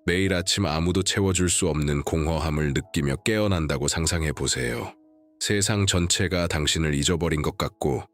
매일 아침 아무도 채워줄 수 없는 공허함을 느끼며 깨어난다고 상상해 보세요. 세상 전체가 당신을 잊어버린 것 같고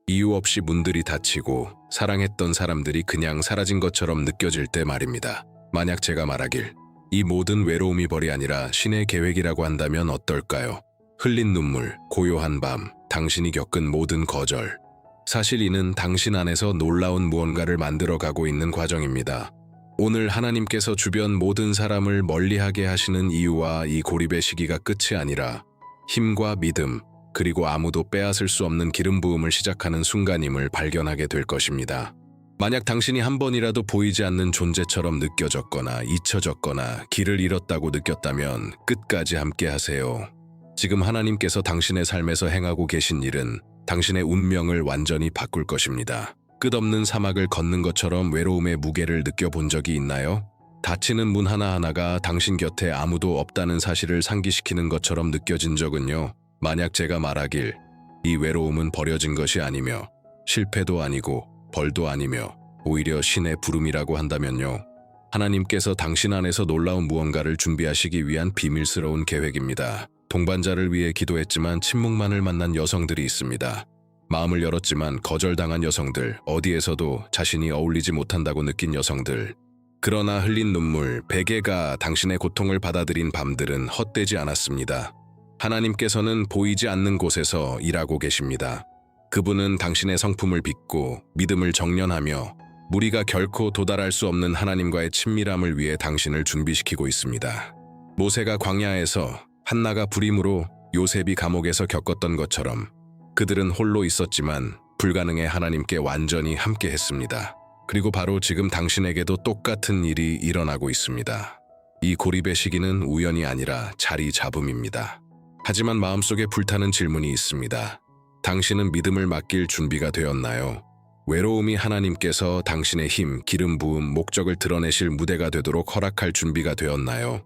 이유 없이 문들이 닫히고 사랑했던 사람들이 그냥 사라진 것처럼 느껴질 때 말입니다. 만약 제가 말하길 이 모든 외로움이 벌이 아니라 신의 계획이라고 한다면 어떨까요? 흘린 눈물, 고요한 밤, 당신이 겪은 모든 거절. 사실 이는 당신 안에서 놀라운 무언가를 만들어가고 있는 과정입니다. 오늘 하나님께서 주변 모든 사람을 멀리하게 하시는 이유와 이 고립의 시기가 끝이 아니라 힘과 믿음, 그리고 아무도 빼앗을 수 없는 기름 부음을 시작하는 순간임을 발견하게 될 것입니다. 만약 당신이 한 번이라도 보이지 않는 존재처럼 느껴졌거나 잊혀졌거나 길을 잃었다고 느꼈다면 끝까지 함께 하세요. 지금 하나님께서 당신의 삶에서 행하고 계신 일은 당신의 운명을 완전히 바꿀 것입니다. 끝없는 사막을 걷는 것처럼 외로움의 무게를 느껴본 적이 있나요? 닫히는 문 하나하나가 당신 곁에 아무도 없다는 사실을 상기시키는 것처럼 느껴진 적은요? 만약 제가 말하길 이 외로움은 버려진 것이 아니며 실패도 아니고 벌도 아니며 오히려 신의 부름이라고 한다면요. 하나님께서 당신 안에서 놀라운 무언가를 준비하시기 위한 비밀스러운 계획입니다. 동반자를 위해 기도했지만 침묵만을 만난 여성들이 있습니다. 마음을 열었지만 거절당한 여성들, 어디에서도 자신이 어울리지 못한다고 느낀 여성들. 그러나 흘린 눈물, 베개가 당신의 고통을 받아들인 밤들은 헛되지 않았습니다. 하나님께서는 보이지 않는 곳에서 일하고 계십니다. 그분은 당신의 성품을 빚고 믿음을 정련하며 무리가 결코 도달할 수 없는 하나님과의 친밀함을 위해 당신을 준비시키고 있습니다. 모세가 광야에서 한나가 불임으로 요셉이 감옥에서 겪었던 것처럼 그들은 홀로 있었지만 불가능해 하나님께 완전히 함께했습니다. 그리고 바로 지금 당신에게도 똑같은 일이 일어나고 있습니다. 이 고립의 시기는 우연이 아니라 자리 잡음입니다. 하지만 마음속에 불타는 질문이 있습니다. 당신은 믿음을 맡길 준비가 되었나요? 외로움이 하나님께서 당신의 힘, 기름 부음, 목적을 드러내실 무대가 되도록 허락할 준비가 되었나요?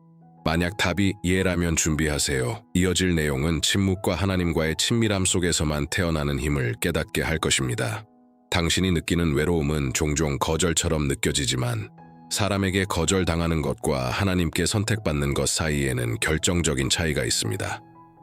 만약 답이 예라면 준비하세요. 이어질 내용은 침묵과 하나님과의 친밀함 속에서만 태어나는 힘을 깨닫게 할 것입니다. 당신이 느끼는 외로움은 종종 거절처럼 느껴지지만 사람에게 거절당하는 것과 하나님께 선택받는 것 사이에는 결정적인 차이가 있습니다.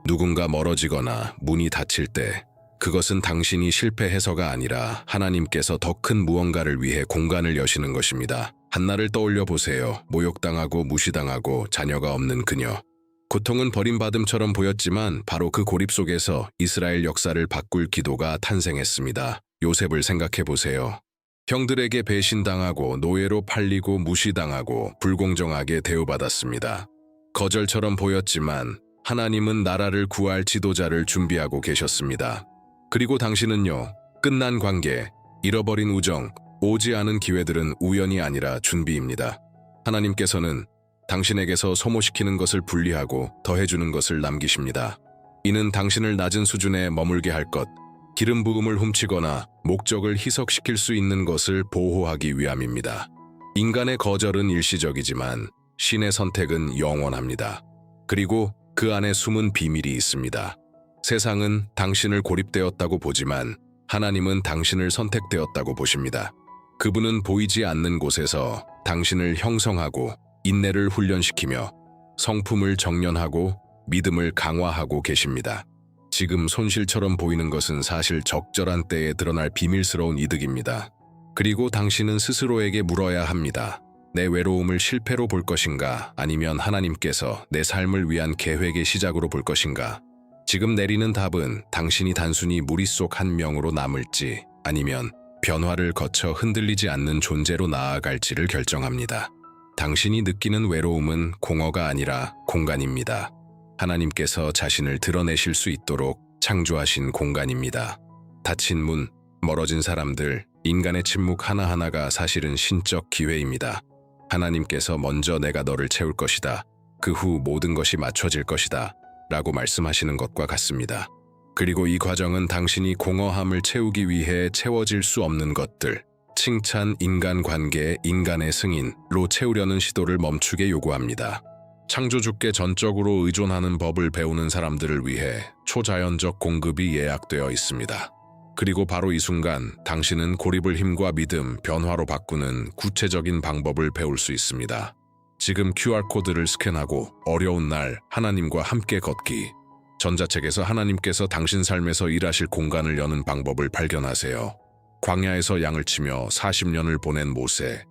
누군가 멀어지거나 문이 닫힐 때 그것은 당신이 실패해서가 아니라 하나님께서 더 큰 무언가를 위해 공간을 여시는 것입니다. 한나를 떠올려 보세요. 모욕당하고 무시당하고 자녀가 없는 그녀. 고통은 버림받음처럼 보였지만 바로 그 고립 속에서 이스라엘 역사를 바꿀 기도가 탄생했습니다. 요셉을 생각해 보세요. 형들에게 배신당하고 노예로 팔리고 무시당하고 불공정하게 대우받았습니다. 거절처럼 보였지만 하나님은 나라를 구할 지도자를 준비하고 계셨습니다. 그리고 당신은요, 끝난 관계, 잃어버린 우정, 오지 않은 기회들은 우연이 아니라 준비입니다. 하나님께서는 당신에게서 소모시키는 것을 분리하고 더해주는 것을 남기십니다. 이는 당신을 낮은 수준에 머물게 할 것, 기름 부음을 훔치거나 목적을 희석시킬 수 있는 것을 보호하기 위함입니다. 인간의 거절은 일시적이지만 신의 선택은 영원합니다. 그리고 그 안에 숨은 비밀이 있습니다. 세상은 당신을 고립되었다고 보지만 하나님은 당신을 선택되었다고 보십니다. 그분은 보이지 않는 곳에서 당신을 형성하고 인내를 훈련시키며 성품을 정련하고 믿음을 강화하고 계십니다. 지금 손실처럼 보이는 것은 사실 적절한 때에 드러날 비밀스러운 이득입니다. 그리고 당신은 스스로에게 물어야 합니다. 내 외로움을 실패로 볼 것인가 아니면 하나님께서 내 삶을 위한 계획의 시작으로 볼 것인가? 지금 내리는 답은 당신이 단순히 무리 속 한 명으로 남을지 아니면 변화를 거쳐 흔들리지 않는 존재로 나아갈지를 결정합니다. 당신이 느끼는 외로움은 공허가 아니라 공간입니다. 하나님께서 자신을 드러내실 수 있도록 창조하신 공간입니다. 닫힌 문, 멀어진 사람들, 인간의 침묵 하나하나가 사실은 신적 기회입니다. 하나님께서 먼저 내가 너를 채울 것이다. 그 후 모든 것이 맞춰질 것이다. 라고 말씀하시는 것과 같습니다. 그리고 이 과정은 당신이 공허함을 채우기 위해 채워질 수 없는 것들, 칭찬, 인간관계, 인간의 승인로 채우려는 시도를 멈추게 요구합니다. 창조주께 전적으로 의존하는 법을 배우는 사람들을 위해 초자연적 공급이 예약되어 있습니다. 그리고 바로 이 순간 당신은 고립을 힘과 믿음, 변화로 바꾸는 구체적인 방법을 배울 수 있습니다. 지금 QR코드를 스캔하고 어려운 날 하나님과 함께 걷기. 전자책에서 하나님께서 당신 삶에서 일하실 공간을 여는 방법을 발견하세요. 광야에서 양을 치며 40년을 보낸 모세,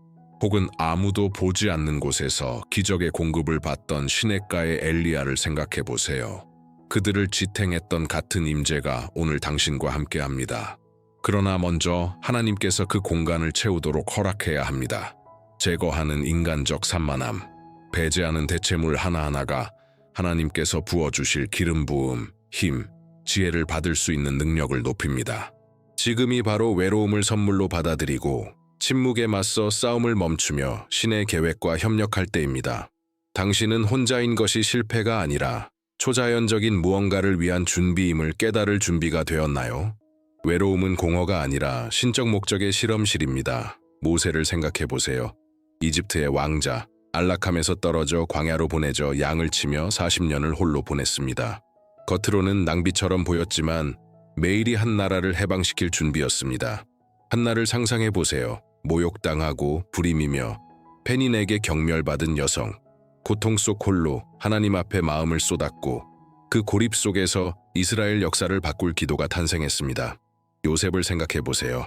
혹은 아무도 보지 않는 곳에서 기적의 공급을 받던 시냇가의 엘리야를 생각해 보세요. 그들을 지탱했던 같은 임재가 오늘 당신과 함께합니다. 그러나 먼저 하나님께서 그 공간을 채우도록 허락해야 합니다. 제거하는 인간적 산만함, 배제하는 대체물 하나하나가 하나님께서 부어주실 기름 부음, 힘, 지혜를 받을 수 있는 능력을 높입니다. 지금이 바로 외로움을 선물로 받아들이고 침묵에 맞서 싸움을 멈추며 신의 계획과 협력할 때입니다. 당신은 혼자인 것이 실패가 아니라 초자연적인 무언가를 위한 준비임을 깨달을 준비가 되었나요? 외로움은 공허가 아니라 신적 목적의 실험실입니다. 모세를 생각해 보세요. 이집트의 왕자, 안락함에서 떨어져 광야로 보내져 양을 치며 40년을 홀로 보냈습니다. 겉으로는 낭비처럼 보였지만 매일이 한 나라를 해방시킬 준비였습니다. 한날을 상상해 보세요. 모욕당하고 불임이며 페닌에게 경멸받은 여성, 고통 속 홀로 하나님 앞에 마음을 쏟았고 그 고립 속에서 이스라엘 역사를 바꿀 기도가 탄생했습니다. 요셉을 생각해 보세요.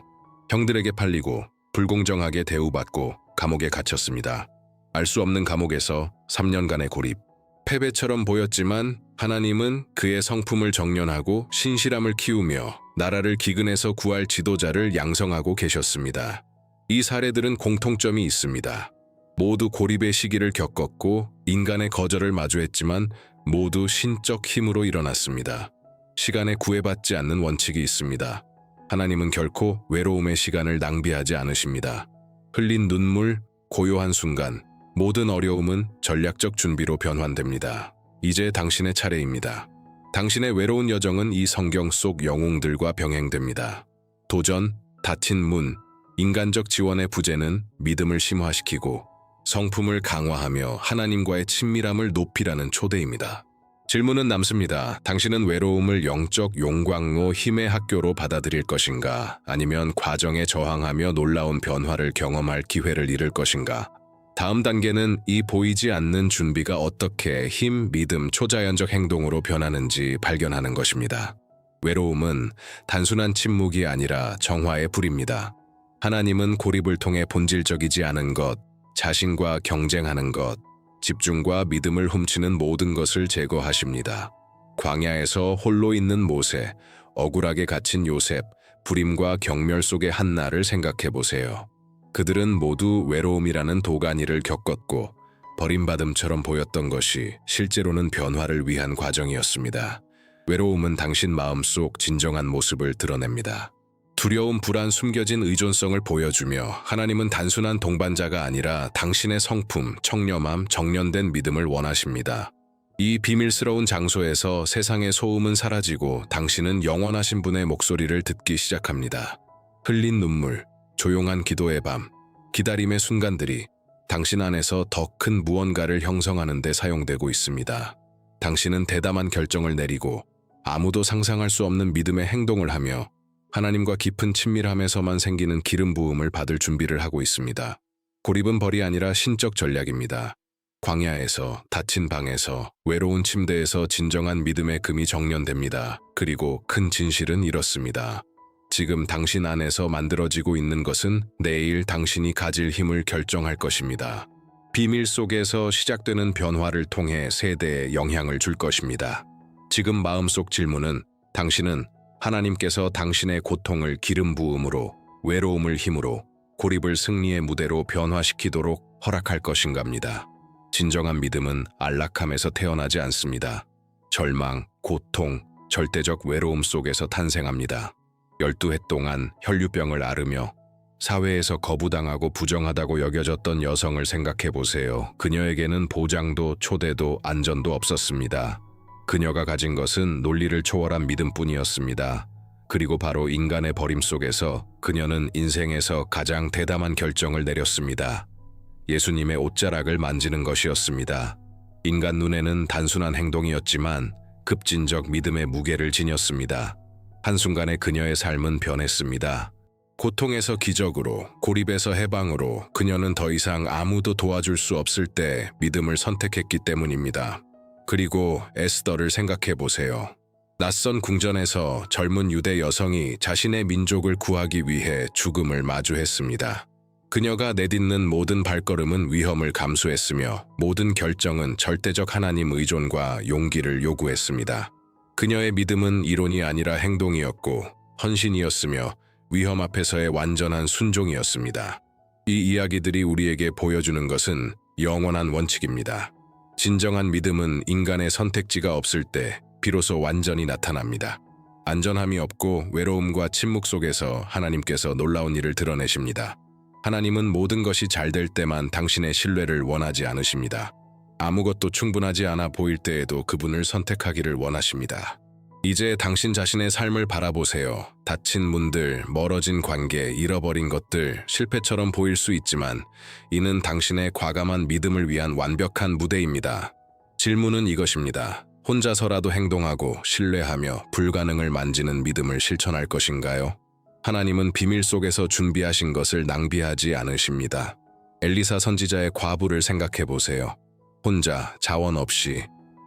형들에게 팔리고 불공정하게 대우받고 감옥에 갇혔습니다. 알 수 없는 감옥에서 3년간의 고립. 패배처럼 보였지만 하나님은 그의 성품을 정련하고 신실함을 키우며 나라를 기근에서 구할 지도자를 양성하고 계셨습니다. 이 사례들은 공통점이 있습니다. 모두 고립의 시기를 겪었고 인간의 거절을 마주했지만 모두 신적 힘으로 일어났습니다. 시간에 구애받지 않는 원칙이 있습니다. 하나님은 결코 외로움의 시간을 낭비하지 않으십니다. 흘린 눈물, 고요한 순간, 모든 어려움은 전략적 준비로 변환됩니다. 이제 당신의 차례입니다. 당신의 외로운 여정은 이 성경 속 영웅들과 병행됩니다. 도전, 닫힌 문, 인간적 지원의 부재는 믿음을 심화시키고 성품을 강화하며 하나님과의 친밀함을 높이라는 초대입니다. 질문은 남습니다. 당신은 외로움을 영적 용광로 힘의 학교로 받아들일 것인가? 아니면 과정에 저항하며 놀라운 변화를 경험할 기회를 잃을 것인가? 다음 단계는 이 보이지 않는 준비가 어떻게 힘, 믿음, 초자연적 행동으로 변하는지 발견하는 것입니다. 외로움은 단순한 침묵이 아니라 정화의 불입니다. 하나님은 고립을 통해 본질적이지 않은 것, 자신과 경쟁하는 것, 집중과 믿음을 훔치는 모든 것을 제거하십니다. 광야에서 홀로 있는 모세, 억울하게 갇힌 요셉, 불임과 경멸 속의 한나를 생각해 보세요. 그들은 모두 외로움이라는 도가니를 겪었고 버림받음처럼 보였던 것이 실제로는 변화를 위한 과정이었습니다. 외로움은 당신 마음속 진정한 모습을 드러냅니다. 두려움, 불안, 숨겨진 의존성을 보여주며 하나님은 단순한 동반자가 아니라 당신의 성품, 청렴함, 정련된 믿음을 원하십니다. 이 비밀스러운 장소에서 세상의 소음은 사라지고 당신은 영원하신 분의 목소리를 듣기 시작합니다. 흘린 눈물, 조용한 기도의 밤, 기다림의 순간들이 당신 안에서 더 큰 무언가를 형성하는 데 사용되고 있습니다. 당신은 대담한 결정을 내리고 아무도 상상할 수 없는 믿음의 행동을 하며 하나님과 깊은 친밀함에서만 생기는 기름 부음을 받을 준비를 하고 있습니다. 고립은 벌이 아니라 신적 전략입니다. 광야에서, 닫힌 방에서, 외로운 침대에서 진정한 믿음의 금이 정련됩니다. 그리고 큰 진실은 이렇습니다. 지금 당신 안에서 만들어지고 있는 것은 내일 당신이 가질 힘을 결정할 것입니다. 비밀 속에서 시작되는 변화를 통해 세대에 영향을 줄 것입니다. 지금 마음속 질문은 당신은 하나님께서 당신의 고통을 기름 부음으로, 외로움을 힘으로, 고립을 승리의 무대로 변화시키도록 허락할 것인가입니다. 진정한 믿음은 안락함에서 태어나지 않습니다. 절망, 고통, 절대적 외로움 속에서 탄생합니다. 12해 동안 혈류병을 앓으며 사회에서 거부당하고 부정하다고 여겨졌던 여성을 생각해 보세요. 그녀에게는 보장도 초대도 안전도 없었습니다. 그녀가 가진 것은 논리를 초월한 믿음뿐이었습니다. 그리고 바로 인간의 버림 속에서 그녀는 인생에서 가장 대담한 결정을 내렸습니다. 예수님의 옷자락을 만지는 것이었습니다. 인간 눈에는 단순한 행동이었지만 급진적 믿음의 무게를 지녔습니다. 한순간에 그녀의 삶은 변했습니다. 고통에서 기적으로, 고립에서 해방으로 그녀는 더 이상 아무도 도와줄 수 없을 때 믿음을 선택했기 때문입니다. 그리고 에스더를 생각해 보세요. 낯선 궁전에서 젊은 유대 여성이 자신의 민족을 구하기 위해 죽음을 마주했습니다. 그녀가 내딛는 모든 발걸음은 위험을 감수했으며 모든 결정은 절대적 하나님 의존과 용기를 요구했습니다. 그녀의 믿음은 이론이 아니라 행동이었고 헌신이었으며 위험 앞에서의 완전한 순종이었습니다. 이 이야기들이 우리에게 보여주는 것은 영원한 원칙입니다. 진정한 믿음은 인간의 선택지가 없을 때 비로소 완전히 나타납니다. 안전함이 없고 외로움과 침묵 속에서 하나님께서 놀라운 일을 드러내십니다. 하나님은 모든 것이 잘 될 때만 당신의 신뢰를 원하지 않으십니다. 아무것도 충분하지 않아 보일 때에도 그분을 선택하기를 원하십니다. 이제 당신 자신의 삶을 바라보세요. 닫힌 문들, 멀어진 관계, 잃어버린 것들, 실패처럼 보일 수 있지만 이는 당신의 과감한 믿음을 위한 완벽한 무대입니다. 질문은 이것입니다. 혼자서라도 행동하고 신뢰하며 불가능을 만지는 믿음을 실천할 것인가요? 하나님은 비밀 속에서 준비하신 것을 낭비하지 않으십니다. 엘리사 선지자의 과부를 생각해 보세요. 혼자 자원 없이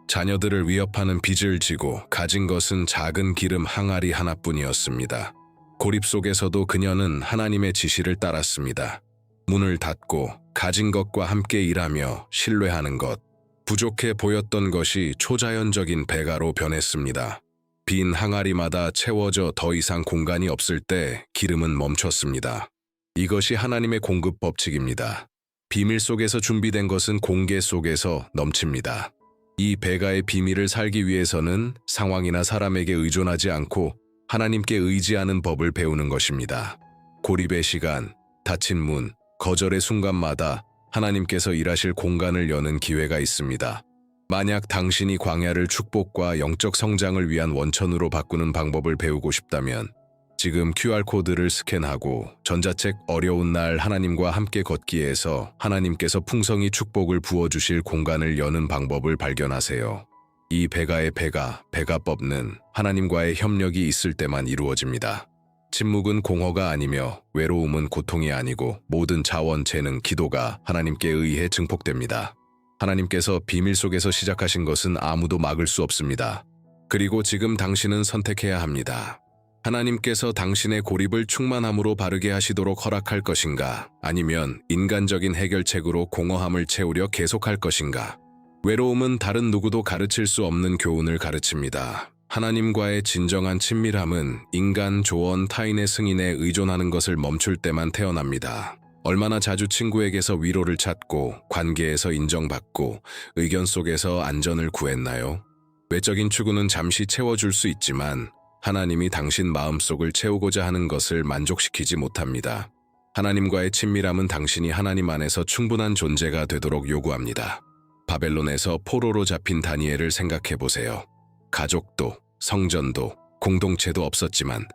자녀들을 위협하는 빚을 지고 가진 것은 작은 기름 항아리 하나뿐이었습니다. 고립 속에서도 그녀는 하나님의 지시를 따랐습니다. 문을 닫고 가진 것과 함께 일하며 신뢰하는 것. 부족해 보였던 것이 초자연적인 배가로 변했습니다. 빈 항아리마다 채워져 더 이상 공간이 없을 때 기름은 멈췄습니다. 이것이 하나님의 공급 법칙입니다. 비밀 속에서 준비된 것은 공개 속에서 넘칩니다. 이 배가의 비밀을 살기 위해서는 상황이나 사람에게 의존하지 않고 하나님께 의지하는 법을 배우는 것입니다. 고립의 시간, 닫힌 문, 거절의 순간마다 하나님께서 일하실 공간을 여는 기회가 있습니다. 만약 당신이 광야를 축복과 영적 성장을 위한 원천으로 바꾸는 방법을 배우고 싶다면 지금 QR코드를 스캔하고 전자책 어려운 날 하나님과 함께 걷기에서 하나님께서 풍성히 축복을 부어주실 공간을 여는 방법을 발견하세요. 이 배가의 배가 뽑는 하나님과의 협력이 있을 때만 이루어집니다. 침묵은 공허가 아니며 외로움은 고통이 아니고 모든 자원, 재능, 기도가 하나님께 의해 증폭됩니다. 하나님께서 비밀 속에서 시작하신 것은 아무도 막을 수 없습니다. 그리고 지금 당신은 선택해야 합니다. 하나님께서 당신의 고립을 충만함으로 바르게 하시도록 허락할 것인가? 아니면 인간적인 해결책으로 공허함을 채우려 계속할 것인가? 외로움은 다른 누구도 가르칠 수 없는 교훈을 가르칩니다. 하나님과의 진정한 친밀함은 인간, 조언, 타인의 승인에 의존하는 것을 멈출 때만 태어납니다. 얼마나 자주 친구에게서 위로를 찾고 관계에서 인정받고 의견 속에서 안전을 구했나요? 외적인 추구는 잠시 채워줄 수 있지만 하나님이 당신 마음속을 채우고자 하는 것을 만족시키지 못합니다. 하나님과의 친밀함은 당신이 하나님 안에서 충분한 존재가 되도록 요구합니다. 바벨론에서 포로로 잡힌 다니엘을 생각해 보세요. 가족도, 성전도, 공동체도 없었지만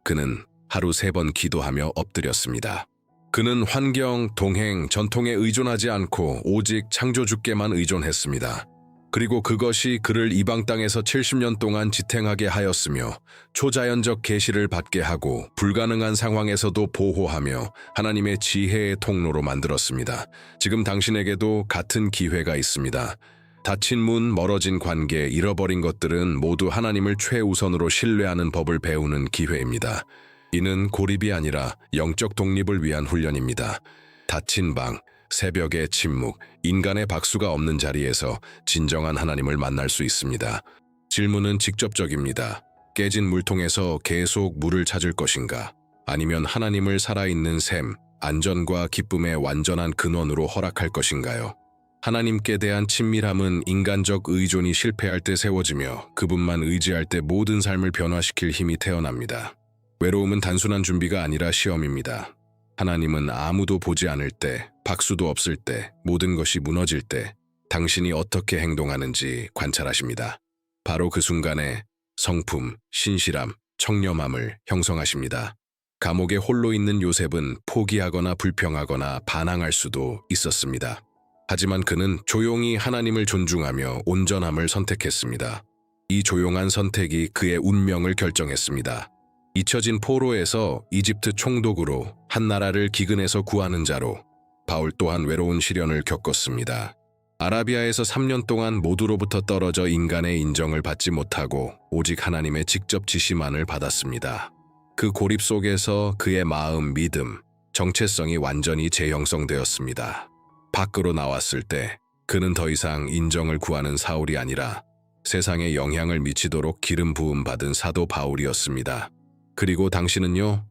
그는 하루 3번 기도하며 엎드렸습니다. 그는 환경, 동행, 전통에 의존하지 않고 오직 창조주께만 의존했습니다. 그리고 그것이 그를 이방 땅에서 70년 동안 지탱하게 하였으며 초자연적 계시를 받게 하고 불가능한 상황에서도 보호하며 하나님의 지혜의 통로로 만들었습니다. 지금 당신에게도 같은 기회가 있습니다. 닫힌 문, 멀어진 관계, 잃어버린 것들은 모두 하나님을 최우선으로 신뢰하는 법을 배우는 기회입니다. 이는 고립이 아니라 영적 독립을 위한 훈련입니다. 닫힌 방, 새벽의 침묵, 인간의 박수가 없는 자리에서 진정한 하나님을 만날 수 있습니다. 질문은 직접적입니다. 깨진 물통에서 계속 물을 찾을 것인가? 아니면 하나님을 살아있는 샘, 안전과 기쁨의 완전한 근원으로 허락할 것인가요? 하나님께 대한 친밀함은 인간적 의존이 실패할 때 세워지며 그분만 의지할 때 모든 삶을 변화시킬 힘이 태어납니다. 외로움은 단순한 준비가 아니라 시험입니다. 하나님은 아무도 보지 않을 때, 박수도 없을 때, 모든 것이 무너질 때 당신이 어떻게 행동하는지 관찰하십니다. 바로 그 순간에 성품, 신실함, 청렴함을 형성하십니다. 감옥에 홀로 있는 요셉은 포기하거나 불평하거나 반항할 수도 있었습니다. 하지만 그는 조용히 하나님을 존중하며 온전함을 선택했습니다. 이 조용한 선택이 그의 운명을 결정했습니다. 잊혀진 포로에서 이집트 총독으로 한 나라를 기근에서 구하는 자로 바울 또한 외로운 시련을 겪었습니다. 아라비아에서 3년 동안 모두로부터 떨어져 인간의 인정을 받지 못하고 오직 하나님의 직접 지시만을 받았습니다. 그 고립 속에서 그의 마음, 믿음, 정체성이 완전히 재형성되었습니다. 밖으로 나왔을 때 그는 더 이상 인정을 구하는 사울이 아니라 세상에 영향을 미치도록 기름 부음 받은 사도 바울이었습니다. 그리고 당신은요?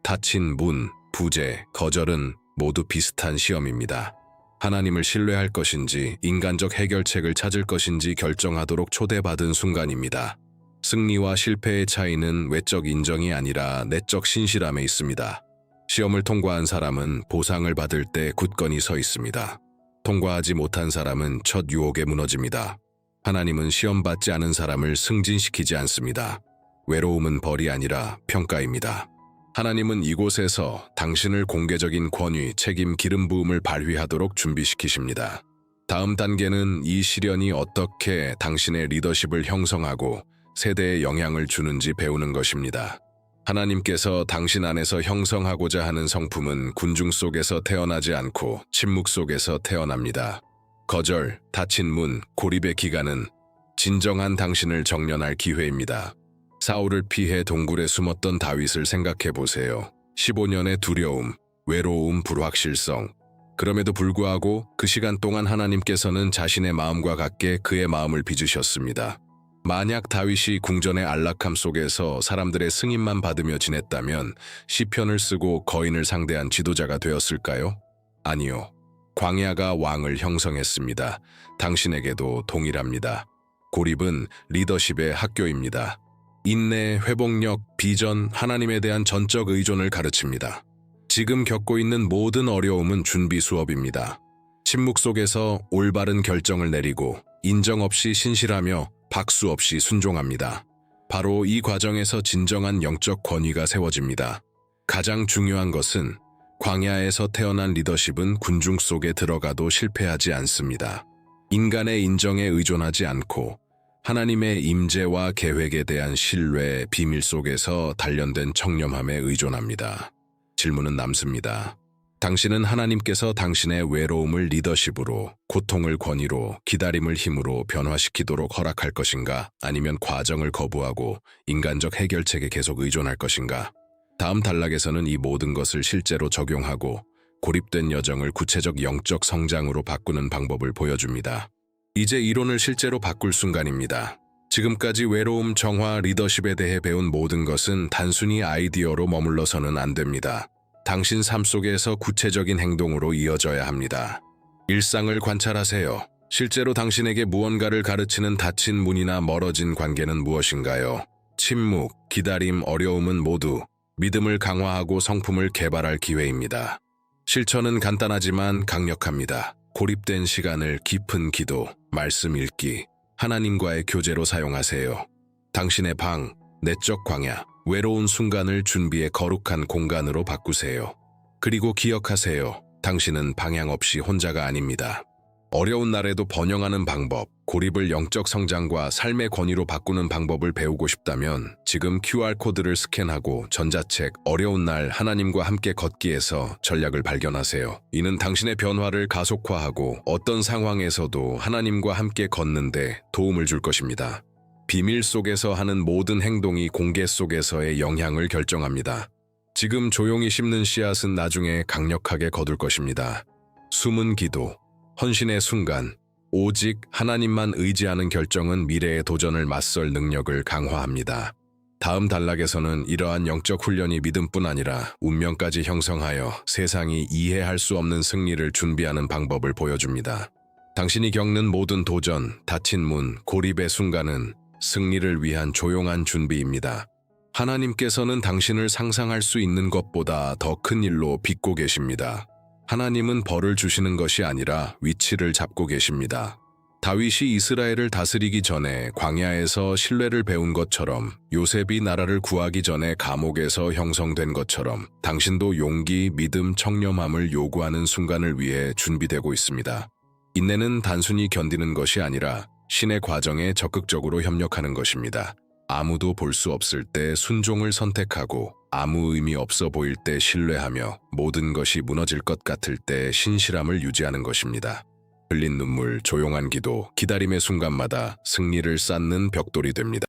닫힌 문, 부재, 거절은 모두 비슷한 시험입니다. 하나님을 신뢰할 것인지 인간적 해결책을 찾을 것인지 결정하도록 초대받은 순간입니다. 승리와 실패의 차이는 외적 인정이 아니라 내적 신실함에 있습니다. 시험을 통과한 사람은 보상을 받을 때 굳건히 서 있습니다. 통과하지 못한 사람은 첫 유혹에 무너집니다. 하나님은 시험받지 않은 사람을 승진시키지 않습니다. 외로움은 벌이 아니라 평가입니다. 하나님은 이곳에서 당신을 공개적인 권위, 책임, 기름 부음을 발휘하도록 준비시키십니다. 다음 단계는 이 시련이 어떻게 당신의 리더십을 형성하고 세대에 영향을 주는지 배우는 것입니다. 하나님께서 당신 안에서 형성하고자 하는 성품은 군중 속에서 태어나지 않고 침묵 속에서 태어납니다. 거절, 닫힌 문, 고립의 기간은 진정한 당신을 정련할 기회입니다. 사울을 피해 동굴에 숨었던 다윗을 생각해 보세요. 15년의 두려움, 외로움, 불확실성. 그럼에도 불구하고 그 시간 동안 하나님께서는 자신의 마음과 같게 그의 마음을 빚으셨습니다. 만약 다윗이 궁전의 안락함 속에서 사람들의 승인만 받으며 지냈다면 시편을 쓰고 거인을 상대한 지도자가 되었을까요? 아니요. 광야가 왕을 형성했습니다. 당신에게도 동일합니다. 고립은 리더십의 학교입니다. 인내, 회복력, 비전, 하나님에 대한 전적 의존을 가르칩니다. 지금 겪고 있는 모든 어려움은 준비 수업입니다. 침묵 속에서 올바른 결정을 내리고 인정 없이 신실하며 박수 없이 순종합니다. 바로 이 과정에서 진정한 영적 권위가 세워집니다. 가장 중요한 것은 광야에서 태어난 리더십은 군중 속에 들어가도 실패하지 않습니다. 인간의 인정에 의존하지 않고 하나님의 임재와 계획에 대한 신뢰, 비밀 속에서 단련된 청렴함에 의존합니다. 질문은 남습니다. 당신은 하나님께서 당신의 외로움을 리더십으로, 고통을 권위로, 기다림을 힘으로 변화시키도록 허락할 것인가? 아니면 과정을 거부하고 인간적 해결책에 계속 의존할 것인가? 다음 단락에서는 이 모든 것을 실제로 적용하고 고립된 여정을 구체적 영적 성장으로 바꾸는 방법을 보여줍니다. 이제 이론을 실제로 바꿀 순간입니다. 지금까지 외로움, 정화, 리더십에 대해 배운 모든 것은 단순히 아이디어로 머물러서는 안 됩니다. 당신 삶 속에서 구체적인 행동으로 이어져야 합니다. 일상을 관찰하세요. 실제로 당신에게 무언가를 가르치는 닫힌 문이나 멀어진 관계는 무엇인가요? 침묵, 기다림, 어려움은 모두 믿음을 강화하고 성품을 개발할 기회입니다. 실천은 간단하지만 강력합니다. 고립된 시간을 깊은 기도, 말씀 읽기, 하나님과의 교제로 사용하세요. 당신의 방, 내적 광야, 외로운 순간을 준비의 거룩한 공간으로 바꾸세요. 그리고 기억하세요. 당신은 방향 없이 혼자가 아닙니다. 어려운 날에도 번영하는 방법, 고립을 영적 성장과 삶의 권위로 바꾸는 방법을 배우고 싶다면 지금 QR코드를 스캔하고 전자책 어려운 날 하나님과 함께 걷기에서 전략을 발견하세요. 이는 당신의 변화를 가속화하고 어떤 상황에서도 하나님과 함께 걷는데 도움을 줄 것입니다. 비밀 속에서 하는 모든 행동이 공개 속에서의 영향을 결정합니다. 지금 조용히 심는 씨앗은 나중에 강력하게 거둘 것입니다. 숨은 기도, 헌신의 순간, 오직 하나님만 의지하는 결정은 미래의 도전을 맞설 능력을 강화합니다. 다음 단락에서는 이러한 영적 훈련이 믿음뿐 아니라 운명까지 형성하여 세상이 이해할 수 없는 승리를 준비하는 방법을 보여줍니다. 당신이 겪는 모든 도전, 닫힌 문, 고립의 순간은 승리를 위한 조용한 준비입니다. 하나님께서는 당신을 상상할 수 있는 것보다 더 큰 일로 빚고 계십니다. 하나님은 벌을 주시는 것이 아니라 위치를 잡고 계십니다. 다윗이 이스라엘을 다스리기 전에 광야에서 신뢰를 배운 것처럼 요셉이 나라를 구하기 전에 감옥에서 형성된 것처럼 당신도 용기, 믿음, 청렴함을 요구하는 순간을 위해 준비되고 있습니다. 인내는 단순히 견디는 것이 아니라 신의 과정에 적극적으로 협력하는 것입니다. 아무도 볼 수 없을 때 순종을 선택하고 아무 의미 없어 보일 때 신뢰하며 모든 것이 무너질 것 같을 때 신실함을 유지하는 것입니다. 흘린 눈물, 조용한 기도, 기다림의 순간마다 승리를 쌓는 벽돌이 됩니다.